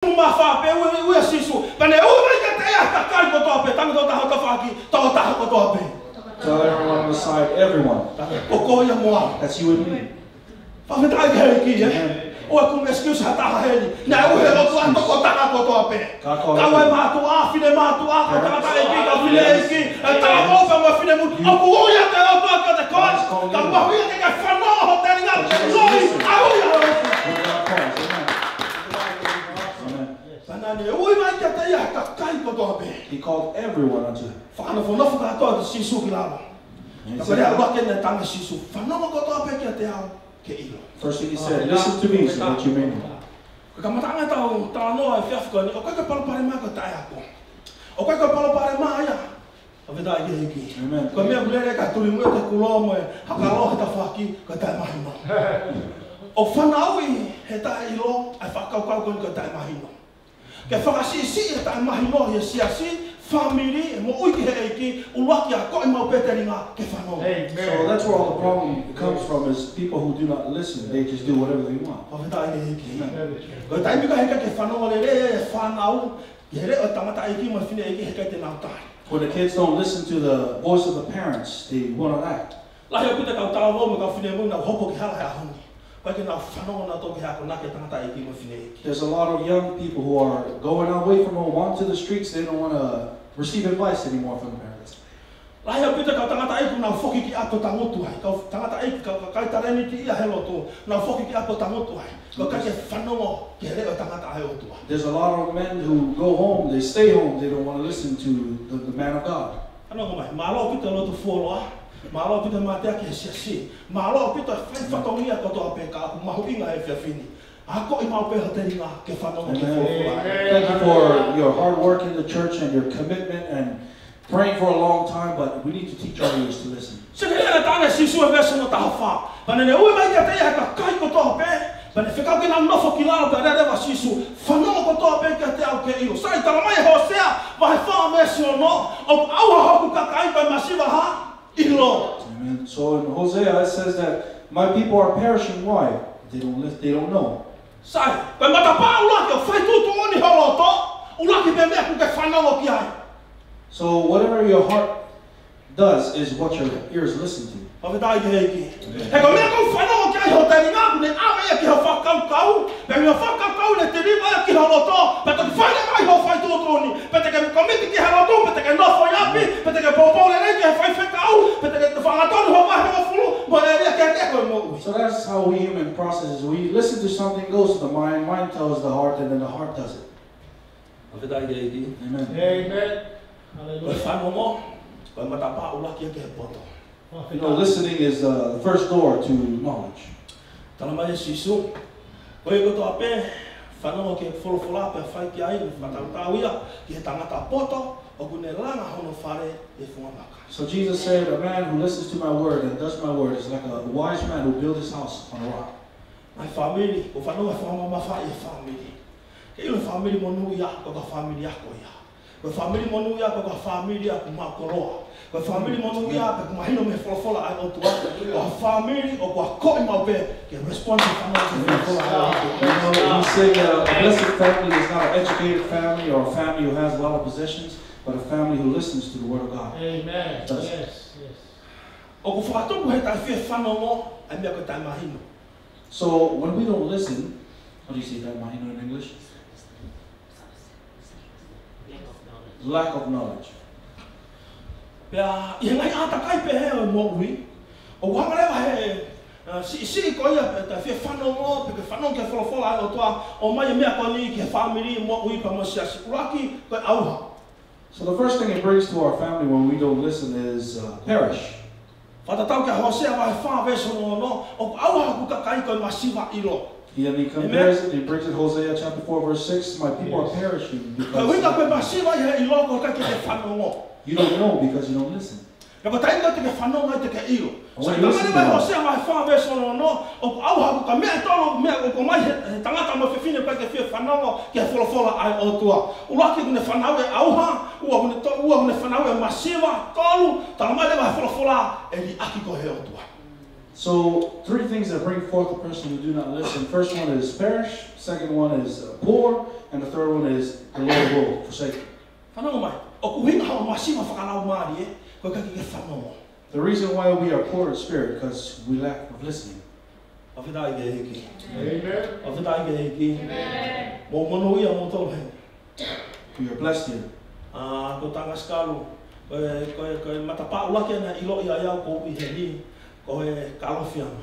Tell everyone on the side, everyone. That's you and me. Amen. Oi kun excuse hata heli. Na uhe lo tuan to kota ka koto ape. Kawe ma tu a fine ma tu a kota ka e ki ka fine e ki. Ta mo fa mo fine mu. O ku uya te o to ka te kon. Ka mo uya te ka fa no ho te nga. Loi a uya. Banane oi mai ka te ya ka kai koto ape. He called everyone unto him. Fa no fo no fa to si su ki la. Ka re a ke ne tanga si su. Fa no koto ape ki te au. First thing he said, listen to me so that you may know. Family, mo uiki heiki, ulaki a koi mau peteringa ke whanau. So that's where all the problem comes from, is people who do not listen. They just do whatever they want. Ko tai mika heka ke whanau le re whanau, ye re o tangata eiki mo fine eiki heka te nau tai. When the kids don't listen to the voice of the parents, they will not act. Lahi o pita kau tawa mo ka fine mo na hopo ki hala hea hongi. There's a lot of young people who are going away from home onto the streets. They don't want to receive advice anymore from the parents. There's a lot of men who go home, they stay home, they don't want to listen to the man of God. Malo pita matea ke siasi. Malo pita fai fatongia koto apeka aku mahuinga e fiafini. Ako I mau pe hoteringa ke whanau ki fōwhua. Thank you for your hard work in the church and your commitment and praying for a long time, but we need to teach our youth to listen. Sekele tane sisu e vesa no tahafa. Panene ui mai ka te ka kai koto ape. Pane whekau ki nang nofo ki lalo pe rewa sisu. Whanau koto ape ka te au ke io. Sai tala mai Hosea, wahe whaa mesi o no. O aua hoku ka kai pa masiva ha. Amen. So in Hosea it says that my people are perishing. Why? They don't know. So whatever your heart does is what your ears listen to. So that's how we human processes. We listen to something, goes to the mind, mind tells the heart, and then the heart does it. Amen. Amen. You know, listening is the first door to knowledge. So Jesus said, a man who listens to my word and does my word is like a wise man who built his house on a rock. My family, the family monu ya ko family ya ko makoroa ko family monu ya ko mahino me fola ai o tua o family o ko ko ma be ke respond to fola. We say a blessed family is not an educated family or a family who has a lot of possessions, but a family who listens to the word of God. Amen. Yes. O ko fato ko heta fe fanomo ai me ko tai mahino. So when we don't listen, how do you say that mahino in English? Lack of knowledge. Ya, yang ai ata kai pe he mo wi. O wa mare wa he si ko ia ta fe fano mo pe fano ke fola o toa o mai me ko ni ke family mo wi pa mo sia sikuraki ko auha. So the first thing it brings to our family when we don't listen is perish. Fata tau ke Hosea wa fa ve so no o auha ku ka kai ko masiva ilo. And he compares it, he brings it Hosea chapter 4 verse 6, my people are perishing because you don't know because you don't listen. And when you listen So 3 things that bring forth the person who do not listen. First one is perish, second one is poor, and the third one is the Lord will forsake. The reason why we are poor in spirit because we lack of listening. Amen. We are blessed here. Kalofiama.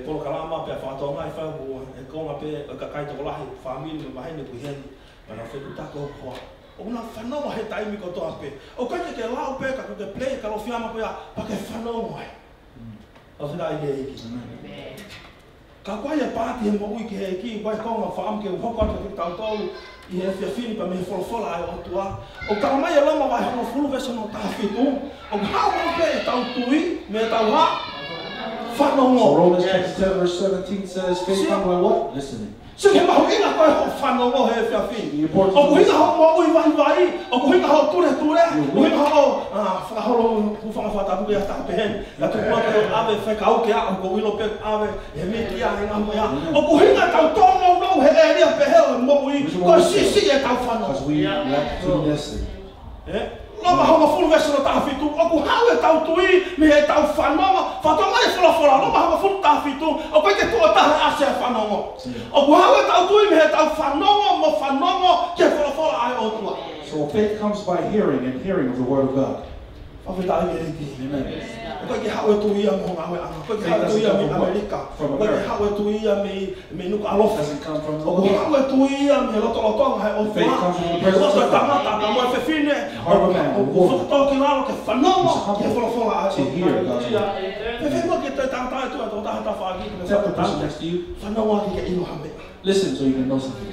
Polo kalama pe whātua ngai whāua e konga pe ka kai toko lahi whāmini me mahene kuheni mana whetu tako hoa. O na whanaua he taimi ko toa pe. O kai ke lau pe ka ke play Kalofiama pe a pa ke whanaua ai. O whina i ke hiki. Ka koe e pāti he mo ui ke he ki koe konga whaam ke uhoko atu ki tau tolu I he whiawhini pa me he wholofola ai o tua. O karamai e lama vai hono fulu vesa no taha whitu. O hao mau pe e tau tui me tau ha. So Romans chapter 10 verse 17 says, faith comes by what? Listening. So ke mahu inga koe ho whanongo he whiawhini. O kuhinga ho mo ui vai vai. O kuhinga ho ture ture. O kuhinga ho whakaholo hufanga whatapu ke hata pehen. Ya tukua ke ave Faifekau ke a o ko wilo pe ave he me kia he ngamu ya. O kuhinga tau tomo no he eria pe he mo ui. Ko sisi e tau whanongo. Because we lack to listen. Lama honga fulu vesa no taha whitu. O ku hau e tau tui me he tau whanonga. Whatonga e wholofola. Lama honga fulu taha whitu. O koe ke tua taha ase e whanonga. O ku hau e tau tui me he tau whanonga mo whanonga ke wholofola ai o tua. So faith comes by hearing and hearing of the word of God. Amen. Koe ke hau e tuia mo ngā we anga. Koe ke hau e tuia me Amerika. Koe ke hau e tuia me nuka alofa. O koe hau e tuia me lotolotonga he o tua. He loto e tamata ka mo e whewhine. O whakatoki lalo ke whanonga ke wholofola ai o tua. Whewhenua ke te tātai tua tō tahata whaaki. Tell the person next to you. Whanonga ki ke ino hame. Listen so you can know something.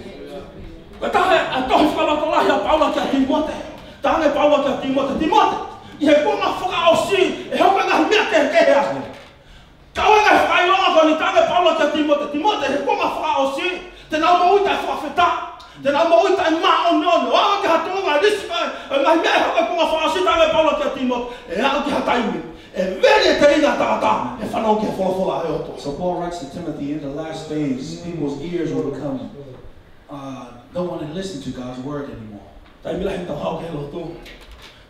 Koe tahe a tohi whalotolahi a Paula ki a Timote. Tahe Paula ki a Timote. Timote! I he kua whakaosi, e hauka ngā mea te kehea. Kaua ngā whakailonga ko ni tāne Paula ki a Timote. Timote, he kua whakaosi, te nau maui tai whawheta. Te nau maui tai maa o neono. Awa ki hatunga, risika, ngā mea e hauka kua whakaosi tāne Paula ki a Timote. E au ki hataimi. E veri e te inga tātā, e whanau ki he wholofola e oto. So Paul writes to Timothy, in the last days, people's ears will become, don't want to listen to God's word anymore. Tai mila he tau hau ke he lotu.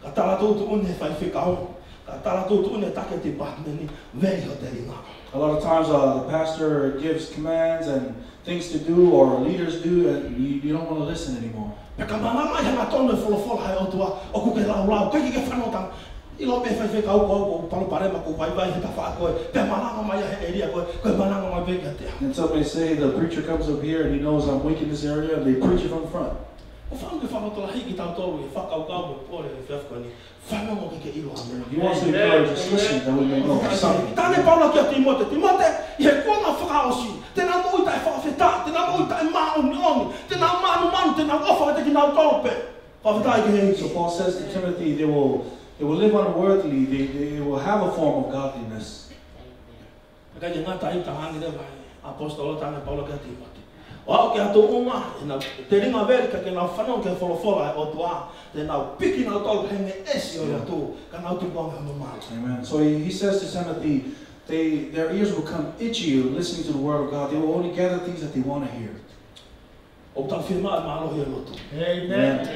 Ka tala tūtu une Faifekau. Ka tala tūtu une take te batmeni. Veri ho te ringa. A lot of times the pastor gives commands and things to do or leaders do and you don't want to listen anymore. Peka mamama i hanga tonu e wholofola hai o tua. O kuke lau lau. Koe ki ke whanotang. I lo pe Faifekau ko palu parema ko vai vai he ta wha koe. Pe malanga mai he eria koe. Koe malanga mai vega te. And so they say the preacher comes up here and he knows I'm weak in this area and they preach it from the front. O whanau ke whanotola hiki tau tōru e whakaukau mo pōre e whiawhkoni. Whanau mo ke ilo hame. He wants to encourage us, listen, that we may know something. Tāne Paula ki a Timote. Timote, i he kua ngā whakaosi. Tēnā mo i tai whawheta. Tēnā mo i tai maa o nioni. Tēnā manu manu, tēnā ofa te ki nau tōpe. Whawhetai ki he. So Paul says to Timothy, they will live unworthily, they will have a form of godliness. Kai ngā tai tahangi re vai. Apostolo tāne Paula ki a Timote. O au ke ato unga, te ringa veri ka ke nau whanau ke wholofola e o tua, te nau piki nau tolu henge esi o atu, ka nau tukonga hama maa. Amen. So he says to Timothy, their ears will become itchy listening to the word of God. They will only gather things that they want to hear. O tau whima e maalohi e loto. Amen.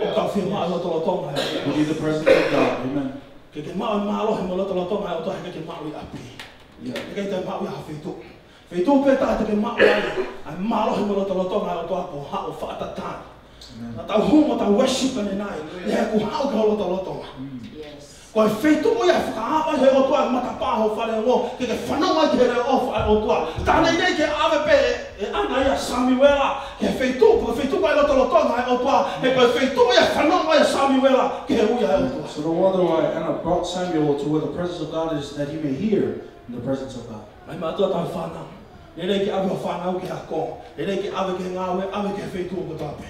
O tau whima e loto lotonga e. Will be the presence of God. Amen. Ke mao e maalohi mo loto lotonga e o toa ke mao i api. Ke te mao i hawhitu. Whetu pe tā te ke mao ai maalohi mo loto lotonga e o toa ko hao whaatata. Na tau humo tau worship ane nai. I he ku hao ka loto lotonga. Koe whetu mo ia whakaawa he o toa matapāho whare ngō. Ke whanau ai ke re ofa o toa. Tānei nei ke awe pe e ana ia Samuela. Ke whetu kai loto lotonga e o toa. He koe whetu mo ia whanau ai Samuela. Ke he uia e o toa. So no wonder why Anna brought Samuel to where the presence of God is, that he may hear in the presence of God. Mai mātua tau whanau. Nerei ki awe o whanau ki hako. Nerei ki awe ke ngāwe, awe ke whetu o tāpe.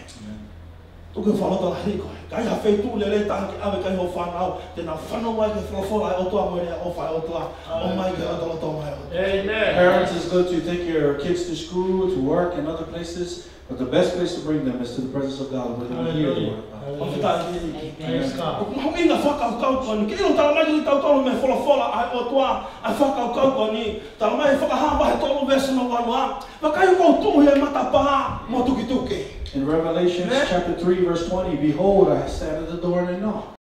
tuku whalota la hiko. Kai ha whaitu le le taha ki awe kai ho whanau. Tēnā whanau mai ke whalafola e otoa mo rea o whai otoa. O mai ke atoloto mai o. Amen. Parents, it's good to take your kids to school, to work, and other places. But the best place to bring them is to the presence of God, where they will hear the word of God. O whitai ki. Praise God. Mahu inga whakaukau koni. Ke ino tala mai ki tautolo me whalafola ai otoa. Ai whakaukau koni. Tala mai whakahawa he tolo vese no wanoa. Wakai uko tumu he matapaha mo tuki tuki. In Revelation chapter 3, verse 20, behold, I stand at the door and I knock.